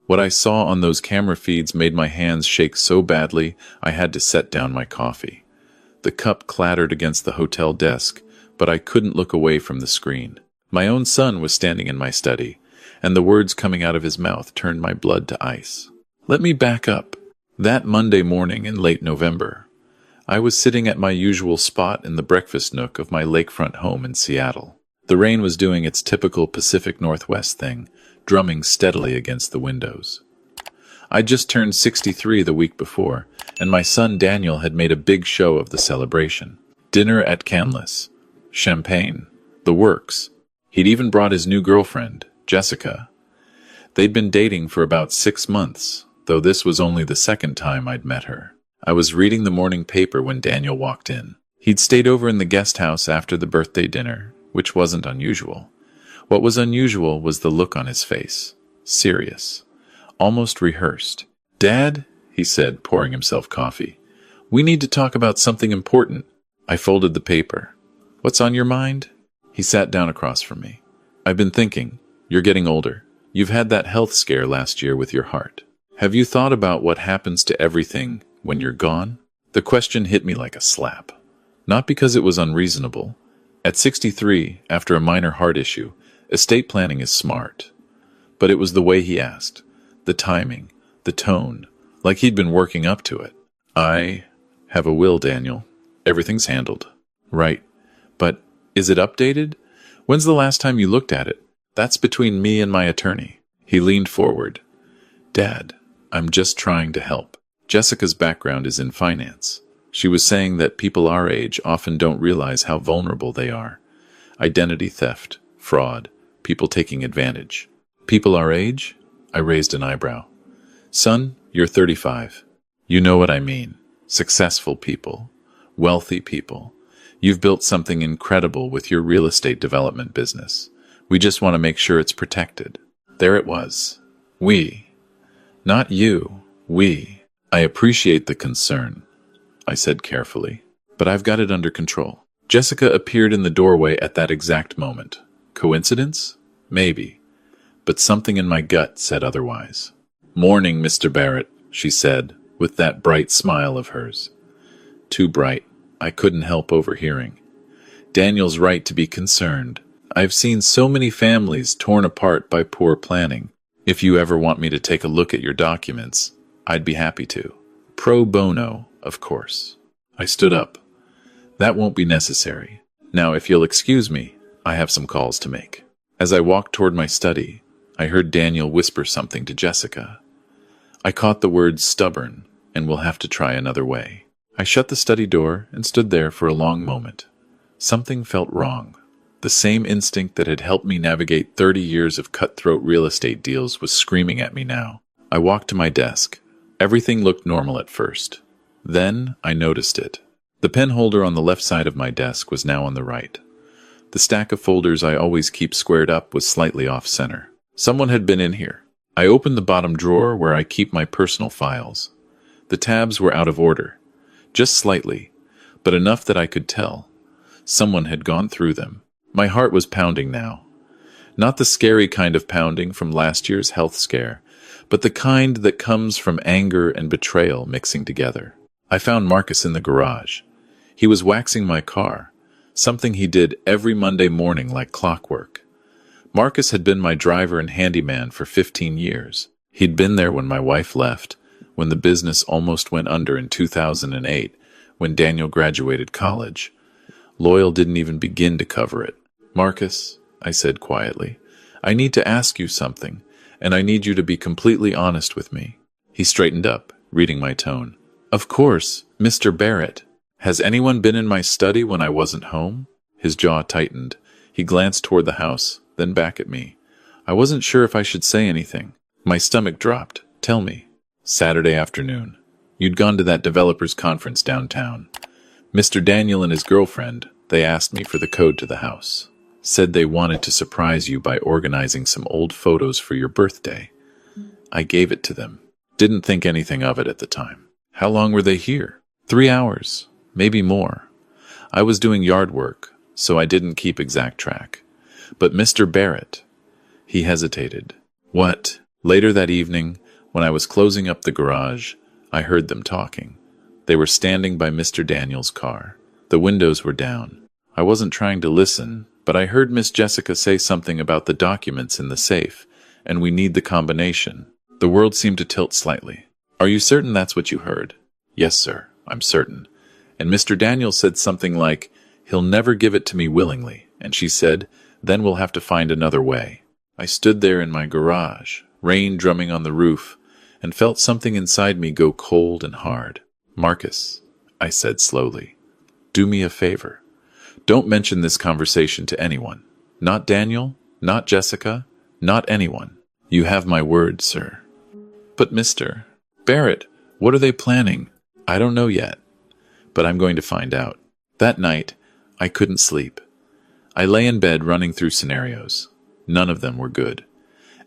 What I saw on those camera feeds made my hands shake so badly I had to set down my coffee. The cup clattered against the hotel desk, but I couldn't look away from the screen. My own son was standing in my study, and the words coming out of his mouth turned my blood to ice. Let me back up. That Monday morning in late November, I was sitting at my usual spot in the breakfast nook of my lakefront home in Seattle. The rain was doing its typical Pacific Northwest thing, drumming steadily against the windows. I'd just turned 63 the week before, and my son Daniel had made a big show of the celebration. Dinner at Canlis, champagne, the works. He'd even brought his new girlfriend, Jessica. They'd been dating for about 6 months, though this was only the second time I'd met her. I was reading the morning paper when Daniel walked in. He'd stayed over in the guest house after the birthday dinner, which wasn't unusual. What was unusual was the look on his face. Serious. Almost rehearsed. "Dad," he said, pouring himself coffee, "we need to talk about something important." I folded the paper. "What's on your mind?" He sat down across from me. "I've been thinking. You're getting older. You've had that health scare last year with your heart. Have you thought about what happens to everything when you're gone?" The question hit me like a slap. Not because it was unreasonable. At 63, after a minor heart issue, estate planning is smart. But it was the way he asked, the timing, the tone, like he'd been working up to it. "I have a will, Daniel. Everything's handled." "Right. But is it updated? When's the last time you looked at it?" "That's between me and my attorney." He leaned forward. "Dad, I'm just trying to help. Jessica's background is in finance. She was saying that people our age often don't realize how vulnerable they are. Identity theft, fraud, people taking advantage." "People our age?" I raised an eyebrow. "Son, you're 35. You know what I mean. Successful people. Wealthy people. You've built something incredible with your real estate development business. We just want to make sure it's protected." There it was. We. Not you. We. "I appreciate the concern," I said carefully, "but I've got it under control." Jessica appeared in the doorway at that exact moment. Coincidence? Maybe. But something in my gut said otherwise. "Morning, Mr. Barrett," she said, with that bright smile of hers. Too bright. I couldn't help overhearing. "Daniel's right to be concerned. I've seen so many families torn apart by poor planning. If you ever want me to take a look at your documents, I'd be happy to. Pro bono, of course." I stood up. "That won't be necessary. Now, if you'll excuse me, I have some calls to make." As I walked toward my study, I heard Daniel whisper something to Jessica. I caught the words "stubborn" and "we'll have to try another way." I shut the study door and stood there for a long moment. Something felt wrong. The same instinct that had helped me navigate 30 years of cutthroat real estate deals was screaming at me now. I walked to my desk. Everything looked normal at first. Then I noticed it. The pen holder on the left side of my desk was now on the right. The stack of folders I always keep squared up was slightly off-center. Someone had been in here. I opened the bottom drawer where I keep my personal files. The tabs were out of order. Just slightly, but enough that I could tell. Someone had gone through them. My heart was pounding now. Not the scary kind of pounding from last year's health scare, but the kind that comes from anger and betrayal mixing together. I found Marcus in the garage. He was waxing my car, something he did every Monday morning like clockwork. Marcus had been my driver and handyman for 15 years. He'd been there when my wife left, when the business almost went under in 2008, when Daniel graduated college. Loyal didn't even begin to cover it. "Marcus," I said quietly, "I need to ask you something, and I need you to be completely honest with me." He straightened up, reading my tone. "Of course, Mr. Barrett. Has anyone been in my study when I wasn't home?" His jaw tightened. He glanced toward the house, then back at me. I wasn't sure if I should say anything. My stomach dropped. "Tell me." "Saturday afternoon. You'd gone to that developers conference downtown. Mr. Daniel and his girlfriend, they asked me for the code to the house. Said they wanted to surprise you by organizing some old photos for your birthday. I gave it to them. Didn't think anything of it at the time." "How long were they here?" 3 hours, maybe more. I was doing yard work, so I didn't keep exact track. But Mr. Barrett, he hesitated. "What Later that evening, when I was closing up the garage, I heard them talking. They were standing by Mr. Daniel's car. The windows were down. I wasn't trying to listen, but I heard Miss Jessica say something about the documents in the safe, and we need the combination. The world seemed to tilt slightly. Are you certain that's what you heard? Yes, sir, I'm certain. And Mr. Daniel said something like, he'll never give it to me willingly, and she said, then we'll have to find another way. I stood there in my garage, rain drumming on the roof, and felt something inside me go cold and hard. Marcus, I said slowly, do me a favor. Don't mention this conversation to anyone. Not Daniel, not Jessica, not anyone. You have my word, sir. But Mr. Barrett, what are they planning? I don't know yet, but I'm going to find out. That night, I couldn't sleep. I lay in bed running through scenarios. None of them were good.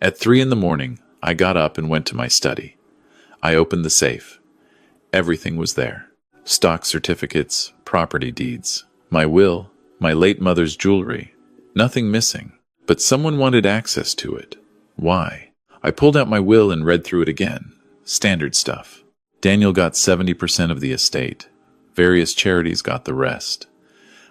At 3 a.m, I got up and went to my study. I opened the safe. Everything was there. Stock certificates, property deeds, my will, my late mother's jewelry. Nothing missing, but someone wanted access to it. Why? I pulled out my will and read through it again. Standard stuff. Daniel got 70% of the estate. Various charities got the rest.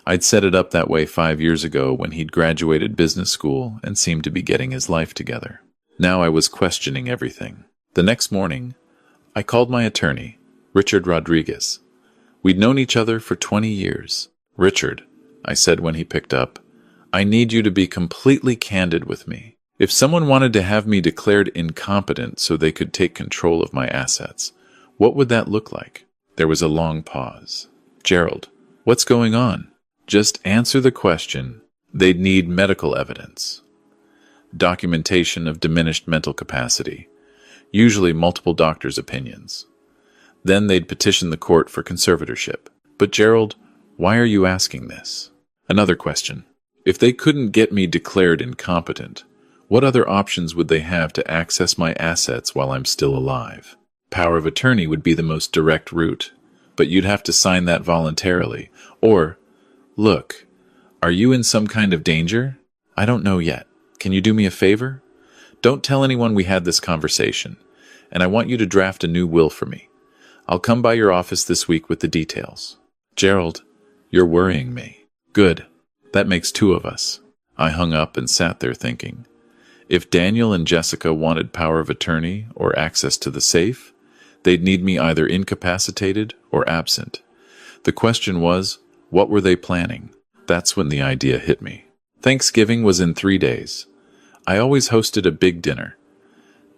I'd set it up that way 5 years ago when he'd graduated business school and seemed to be getting his life together. Now I was questioning everything. The next morning, I called my attorney, Richard Rodriguez. We'd known each other for 20 years. Richard, I said when he picked up, I need you to be completely candid with me. If someone wanted to have me declared incompetent so they could take control of my assets, what would that look like? There was a long pause. Gerald, what's going on? Just answer the question. They'd need medical evidence. Documentation of diminished mental capacity. Usually multiple doctors' opinions. Then they'd petition the court for conservatorship. But Gerald, why are you asking this? Another question. If they couldn't get me declared incompetent, what other options would they have to access my assets while I'm still alive? Power of attorney would be the most direct route, but you'd have to sign that voluntarily. Or, look, are you in some kind of danger? I don't know yet. Can you do me a favor? Don't tell anyone we had this conversation, and I want you to draft a new will for me. I'll come by your office this week with the details. Gerald, you're worrying me. Good. That makes 2 of us. I hung up and sat there thinking. If Daniel and Jessica wanted power of attorney or access to the safe, they'd need me either incapacitated or absent. The question was, what were they planning? That's when the idea hit me. Thanksgiving was in 3 days. I always hosted a big dinner.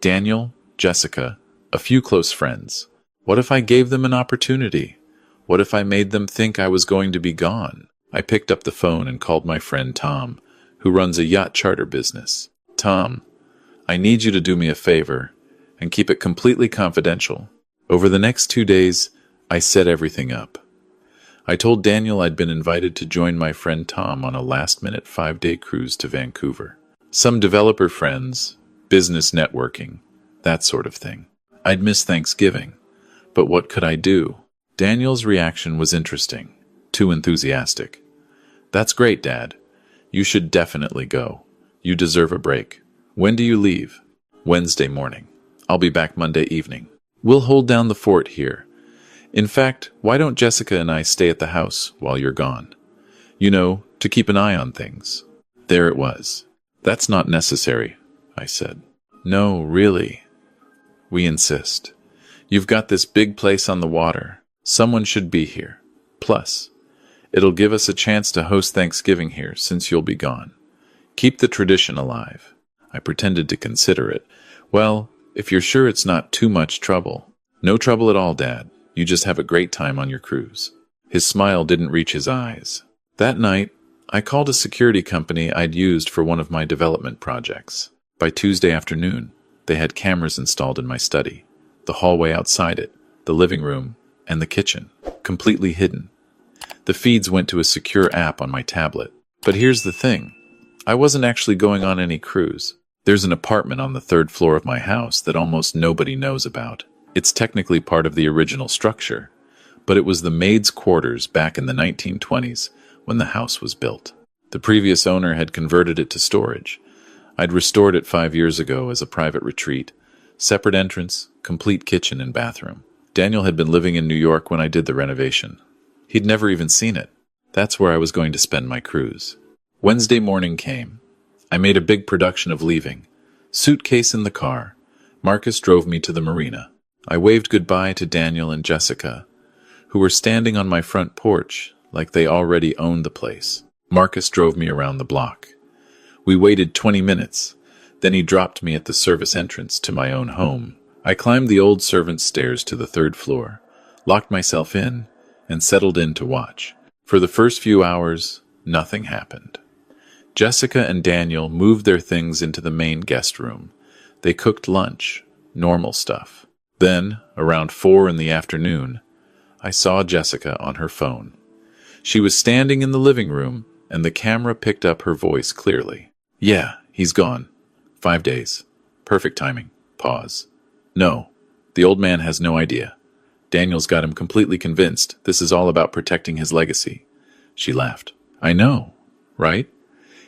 Daniel, Jessica, a few close friends. What if I gave them an opportunity? What if I made them think I was going to be gone? I picked up the phone and called my friend Tom, who runs a yacht charter business. Tom, I need you to do me a favor and keep it completely confidential. Over the next 2 days, I set everything up. I told Daniel I'd been invited to join my friend Tom on a last-minute 5-day cruise to Vancouver. Some developer friends, business networking, that sort of thing. I'd miss Thanksgiving, but what could I do? Daniel's reaction was interesting, too enthusiastic. That's great, Dad. You should definitely go. You deserve a break. When do you leave? Wednesday morning. I'll be back Monday evening. We'll hold down the fort here. In fact, why don't Jessica and I stay at the house while you're gone? You know, to keep an eye on things. There it was. That's not necessary, I said. No, really. We insist. You've got this big place on the water. Someone should be here. Plus, it'll give us a chance to host Thanksgiving here since you'll be gone. Keep the tradition alive. I pretended to consider it. Well, if you're sure it's not too much trouble. No trouble at all, Dad. You just have a great time on your cruise. His smile didn't reach his eyes. That night, I called a security company I'd used for one of my development projects. By Tuesday afternoon, they had cameras installed in my study, the hallway outside it, the living room, and the kitchen, completely hidden. The feeds went to a secure app on my tablet. But here's the thing. I wasn't actually going on any cruise. There's an apartment on the 3rd floor of my house that almost nobody knows about. It's technically part of the original structure, but it was the maids' quarters back in the 1920s when the house was built. The previous owner had converted it to storage. I'd restored it 5 years ago as a private retreat. Separate entrance, complete kitchen and bathroom. Daniel had been living in New York when I did the renovation. He'd never even seen it. That's where I was going to spend my cruise. Wednesday morning came. I made a big production of leaving. Suitcase in the car. Marcus drove me to the marina. I waved goodbye to Daniel and Jessica, who were standing on my front porch like they already owned the place. Marcus drove me around the block. We waited 20 minutes. Then he dropped me at the service entrance to my own home. I climbed the old servant's stairs to the 3rd floor, locked myself in, and settled in to watch. For the first few hours, nothing happened. Jessica and Daniel moved their things into the main guest room. They cooked lunch, normal stuff. Then, around 4 in the afternoon, I saw Jessica on her phone. She was standing in the living room, and the camera picked up her voice clearly. "Yeah, he's gone. 5 days. Perfect timing. Pause. No, the old man has no idea. Daniel's got him completely convinced this is all about protecting his legacy." She laughed. "I know, right?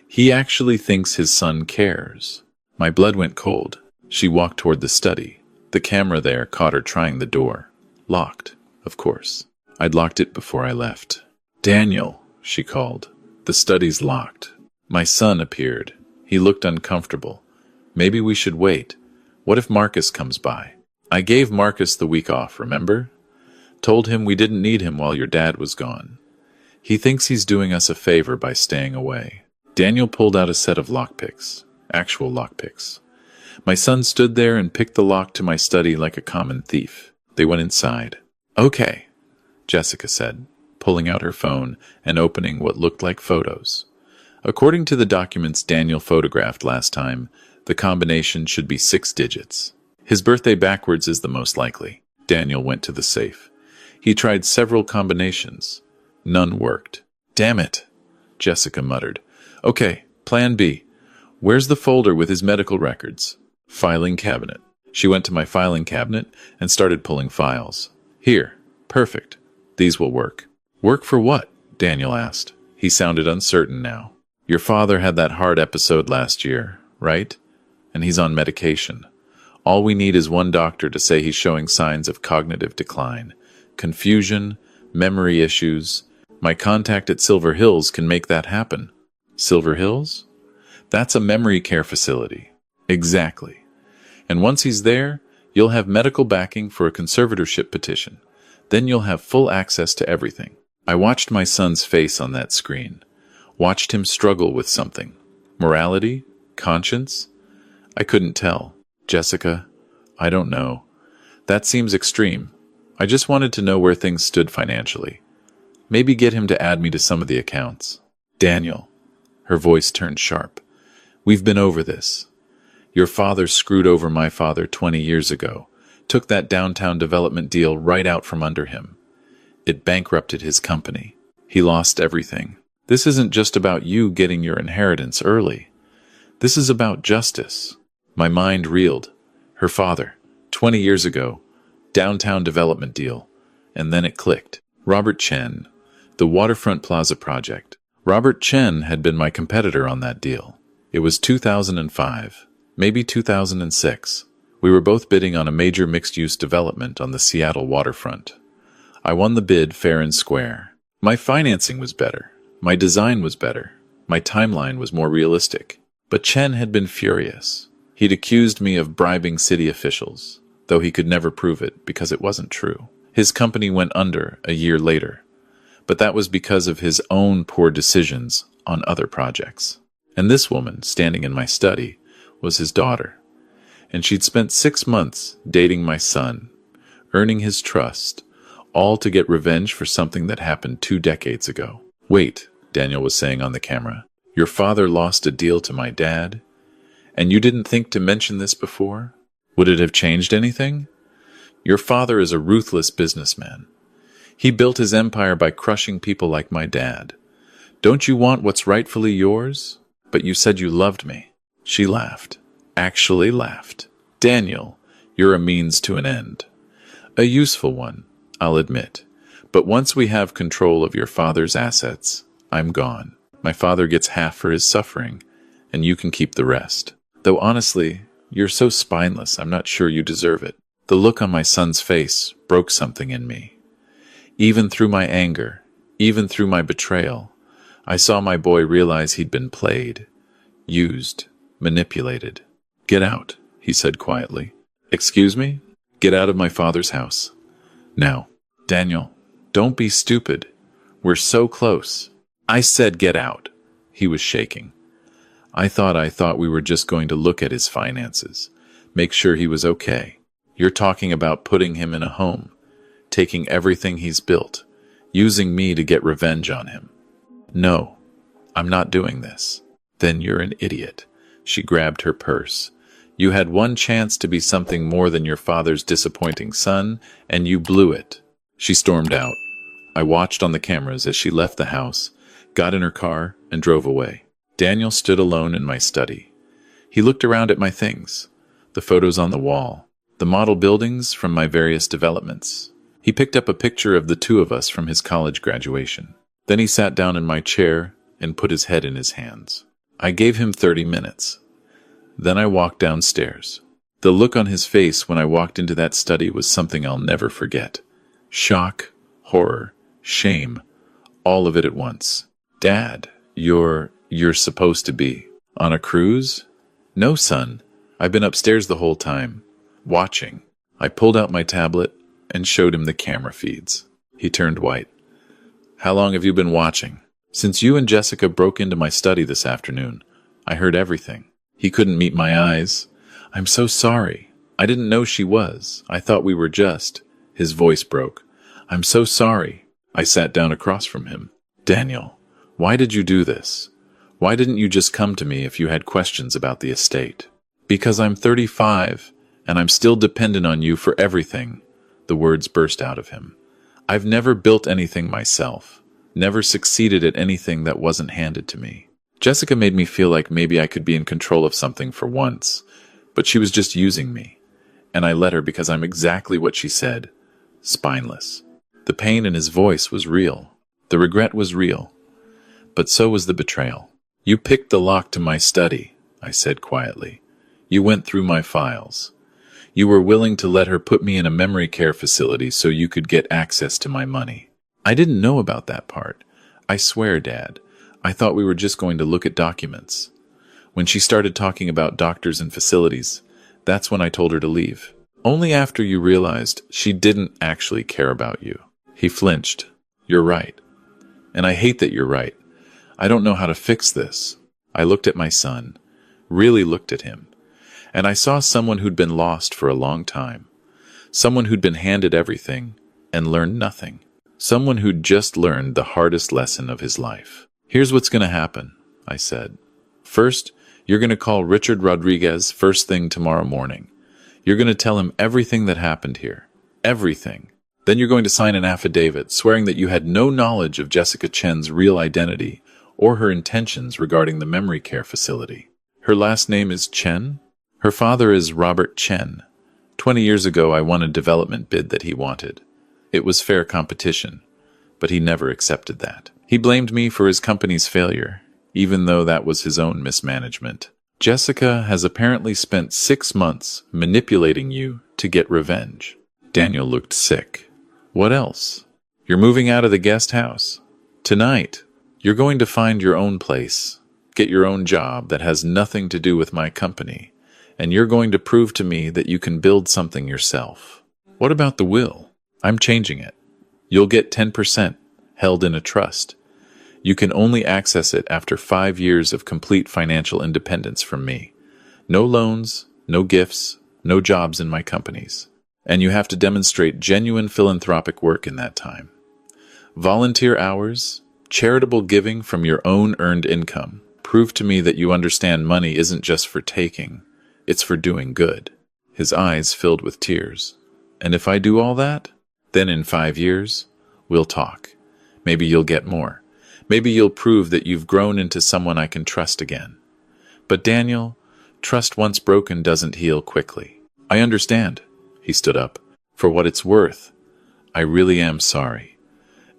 He actually thinks his son cares." My blood went cold. She walked toward the study. The camera there caught her trying the door. Locked, of course. I'd locked it before I left. "Daniel," she called. "The study's locked." My son appeared. He looked uncomfortable. "Maybe we should wait. What if Marcus comes by?" I gave Marcus the week off, remember? Told him we didn't need him while your dad was gone. He thinks he's doing us a favor by staying away. Daniel pulled out a set of lockpicks. Actual lockpicks. My son stood there and picked the lock to my study like a common thief. They went inside. "Okay," Jessica said, pulling out her phone and opening what looked like photos. According to the documents Daniel photographed last time, the combination should be 6 digits. His birthday backwards is the most likely. Daniel went to the safe. He tried several combinations. None worked. "Damn it," Jessica muttered. "Okay, plan B. Where's the folder with his medical records?" "Filing cabinet." She went to my filing cabinet and started pulling files. "Here. Perfect. These will work." "Work for what?" Daniel asked. He sounded uncertain now. "Your father had that heart episode last year, right? And he's on medication. All we need is one doctor to say he's showing signs of cognitive decline, confusion, memory issues. My contact at Silver Hills can make that happen." "Silver Hills?" "That's a memory care facility." "Exactly. And once he's there, you'll have medical backing for a conservatorship petition. Then you'll have full access to everything." I watched my son's face on that screen. Watched him struggle with something. Morality? Conscience? I couldn't tell. "Jessica, I don't know. That seems extreme. I just wanted to know where things stood financially. Maybe get him to add me to some of the accounts." "Daniel," her voice turned sharp. "We've been over this. Your father screwed over my father 20 years ago, took that downtown development deal right out from under him. It bankrupted his company. He lost everything. This isn't just about you getting your inheritance early. This is about justice." My mind reeled. Her father, 20 years ago, downtown development deal. And then it clicked. Robert Chen, the Waterfront Plaza project. Robert Chen had been my competitor on that deal. It was 2005, maybe 2006. We were both bidding on a major mixed-use development on the Seattle waterfront. I won the bid fair and square. My financing was better. My design was better. My timeline was more realistic. But Chen had been furious. He'd accused me of bribing city officials, though he could never prove it because it wasn't true. His company went under a year later, but that was because of his own poor decisions on other projects. And this woman, standing in my study, was his daughter. And she'd spent 6 months dating my son, earning his trust, all to get revenge for something that happened 2 decades ago. "Wait," Daniel was saying on the camera. "Your father lost a deal to my dad? And you didn't think to mention this before? Would it have changed anything? Your father is a ruthless businessman. He built his empire by crushing people like my dad. Don't you want what's rightfully yours? But you said you loved me." She laughed. Actually laughed. "Daniel, you're a means to an end. A useful one, I'll admit. But once we have control of your father's assets, I'm gone. My father gets half for his suffering, and you can keep the rest." Though honestly, you're so spineless, I'm not sure you deserve it. The look on my son's face broke something in me. Even through my anger, even through my betrayal, I saw my boy realize he'd been played, used, manipulated. "Get out," he said quietly. "Excuse me? Get out of my father's house. Now." "Daniel, don't be stupid. We're so close." "I said get out." He was shaking. I thought we were just going to look at his finances, make sure he was okay. You're talking about putting him in a home, taking everything he's built, using me to get revenge on him. "No, I'm not doing this." "Then you're an idiot." She grabbed her purse. "You had one chance to be something more than your father's disappointing son, and you blew it." She stormed out. I watched on the cameras as she left the house, got in her car, and drove away. Daniel stood alone in my study. He looked around at my things, the photos on the wall, the model buildings from my various developments. He picked up a picture of the two of us from his college graduation. Then he sat down in my chair and put his head in his hands. I gave him 30 minutes. Then I walked downstairs. The look on his face when I walked into that study was something I'll never forget. Shock, horror, shame, all of it at once. "Dad, you're supposed to be on a cruise?" "No, son. I've been upstairs the whole time, watching." I pulled out my tablet and showed him the camera feeds. He turned white. "How long have you been watching?" "Since you and Jessica broke into my study this afternoon. I heard everything." He couldn't meet my eyes. "I'm so sorry. I didn't know she was. I thought we were just—" His voice broke. "I'm so sorry." I sat down across from him. "Daniel, why did you do this? Why didn't you just come to me if you had questions about the estate?" "Because I'm 35, and I'm still dependent on you for everything." The words burst out of him. "I've never built anything myself, never succeeded at anything that wasn't handed to me. Jessica made me feel like maybe I could be in control of something for once, but she was just using me. And I let her because I'm exactly what she said, spineless." The pain in his voice was real. The regret was real. But so was the betrayal. "You picked the lock to my study," I said quietly. "You went through my files. You were willing to let her put me in a memory care facility so you could get access to my money." "I didn't know about that part. I swear, Dad. I thought we were just going to look at documents. When she started talking about doctors and facilities, that's when I told her to leave. Only after you realized she didn't actually care about you." He flinched. "You're right. And I hate that you're right. I don't know how to fix this." I looked at my son, really looked at him, and I saw someone who'd been lost for a long time, someone who'd been handed everything and learned nothing, someone who'd just learned the hardest lesson of his life. "Here's what's going to happen," I said. "First, you're going to call Richard Rodriguez first thing tomorrow morning. You're going to tell him everything that happened here. Everything. Then you're going to sign an affidavit swearing that you had no knowledge of Jessica Chen's real identity or her intentions regarding the memory care facility. Her last name is Chen? Her father is Robert Chen. 20 years ago, I won a development bid that he wanted. It was fair competition, but he never accepted that. He blamed me for his company's failure, even though that was his own mismanagement. Jessica has apparently spent 6 months manipulating you to get revenge." Daniel looked sick. "What else?" "You're moving out of the guest house. Tonight, you're going to find your own place, get your own job that has nothing to do with my company, and you're going to prove to me that you can build something yourself." "What about the will?" "I'm changing it. You'll get 10% held in a trust. You can only access it after 5 years of complete financial independence from me. No loans, no gifts, no jobs in my companies. And you have to demonstrate genuine philanthropic work in that time. Volunteer hours, charitable giving from your own earned income. Prove to me that you understand money isn't just for taking, it's for doing good." His eyes filled with tears. "And if I do all that, then in 5 years, we'll talk. Maybe you'll get more. Maybe you'll prove that you've grown into someone I can trust again. But Daniel, trust once broken doesn't heal quickly." "I understand." He stood up. "For what it's worth, I really am sorry.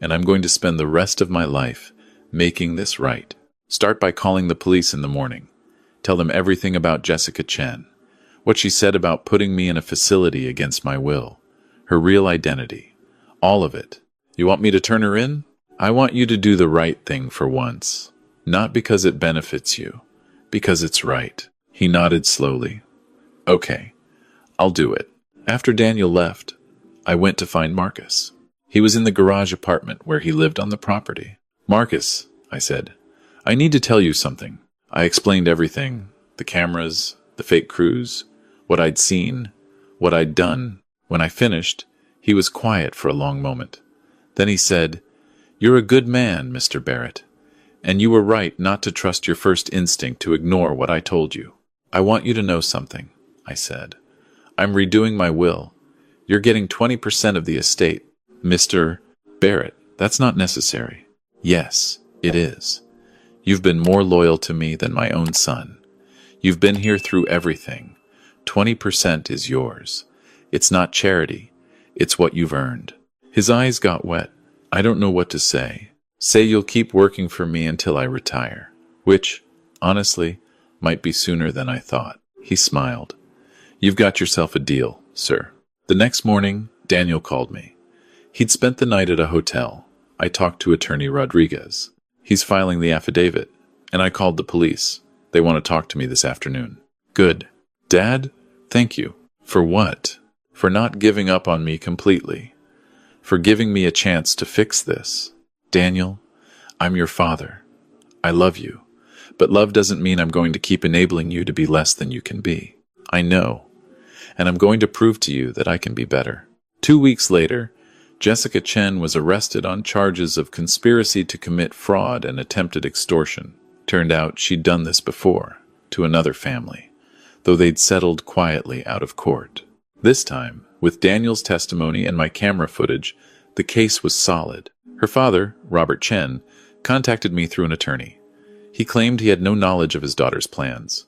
And I'm going to spend the rest of my life making this right. Start by calling the police in the morning. Tell them everything about Jessica Chen. What she said about putting me in a facility against my will. Her real identity. All of it. You want me to turn her in? I want you to do the right thing for once. Not because it benefits you. Because it's right. He nodded slowly. Okay, I'll do it. After Daniel left, I went to find Marcus. He was in the garage apartment where he lived on the property. Marcus, I said, I need to tell you something. I explained everything. The cameras, the fake crews, what I'd seen, what I'd done. When I finished, he was quiet for a long moment. Then he said, You're a good man, Mr. Barrett, and you were right not to trust your first instinct to ignore what I told you. I want you to know something, I said. I'm redoing my will. You're getting 20% of the estate. Mr. Barrett, that's not necessary. Yes, it is. You've been more loyal to me than my own son. You've been here through everything. 20% is yours. It's not charity. It's what you've earned. His eyes got wet. I don't know what to say. Say you'll keep working for me until I retire. Which, honestly, might be sooner than I thought. He smiled. You've got yourself a deal, sir. The next morning, Daniel called me. He'd spent the night at a hotel. I talked to Attorney Rodriguez. He's filing the affidavit, and I called the police. They want to talk to me this afternoon. Good. Dad, thank you. For what? For not giving up on me completely. For giving me a chance to fix this. Daniel, I'm your father. I love you. But love doesn't mean I'm going to keep enabling you to be less than you can be. I know. And I'm going to prove to you that I can be better. 2 weeks later, Jessica Chen was arrested on charges of conspiracy to commit fraud and attempted extortion. Turned out she'd done this before, to another family, though they'd settled quietly out of court. This time, with Daniel's testimony and my camera footage, the case was solid. Her father, Robert Chen, contacted me through an attorney. He claimed he had no knowledge of his daughter's plans.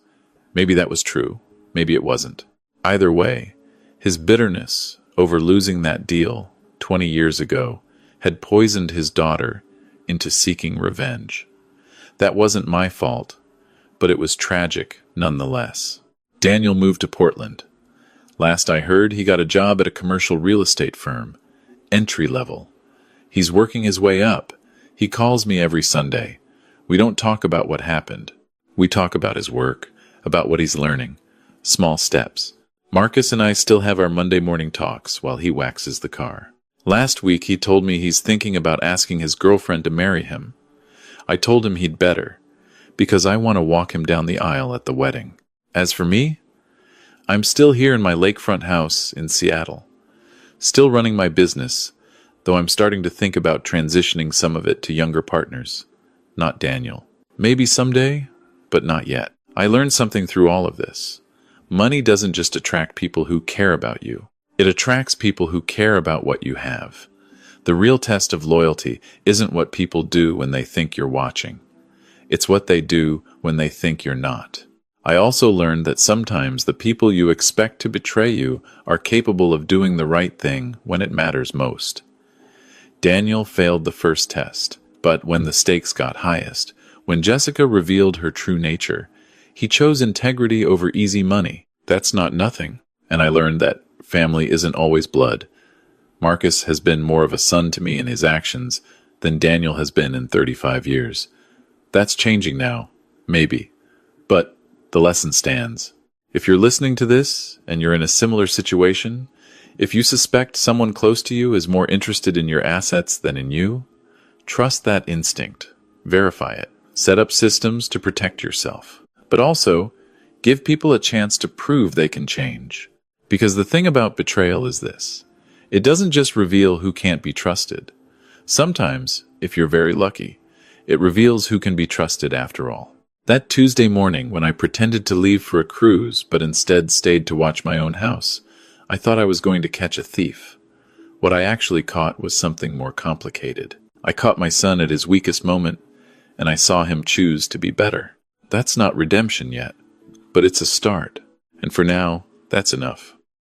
Maybe that was true, maybe it wasn't. Either way, his bitterness over losing that deal 20 years ago had poisoned his daughter into seeking revenge. That wasn't my fault, but it was tragic nonetheless. Daniel moved to Portland. Last I heard, he got a job at a commercial real estate firm, entry level. He's working his way up. He calls me every Sunday. We don't talk about what happened. We talk about his work, about what he's learning, small steps. Marcus and I still have our Monday morning talks while he waxes the car. Last week he told me he's thinking about asking his girlfriend to marry him. I told him he'd better, because I want to walk him down the aisle at the wedding. As for me, I'm still here in my lakefront house in Seattle, still running my business, though I'm starting to think about transitioning some of it to younger partners. Not Daniel. Maybe someday, but not yet. I learned something through all of this. Money doesn't just attract people who care about you. It attracts people who care about what you have. The real test of loyalty isn't what people do when they think you're watching. It's what they do when they think you're not. I also learned that sometimes the people you expect to betray you are capable of doing the right thing when it matters most. Daniel failed the first test, but when the stakes got highest, when Jessica revealed her true nature, he chose integrity over easy money. That's not nothing. And I learned that family isn't always blood. Marcus has been more of a son to me in his actions than Daniel has been in 35 years. That's changing now, maybe. But the lesson stands. If you're listening to this and you're in a similar situation, if you suspect someone close to you is more interested in your assets than in you, trust that instinct. Verify it. Set up systems to protect yourself. But also, give people a chance to prove they can change. Because the thing about betrayal is this. It doesn't just reveal who can't be trusted. Sometimes, if you're very lucky, it reveals who can be trusted after all. That Tuesday morning when I pretended to leave for a cruise but instead stayed to watch my own house, I thought I was going to catch a thief. What I actually caught was something more complicated. I caught my son at his weakest moment, and I saw him choose to be better. That's not redemption yet, but it's a start. And for now, that's enough.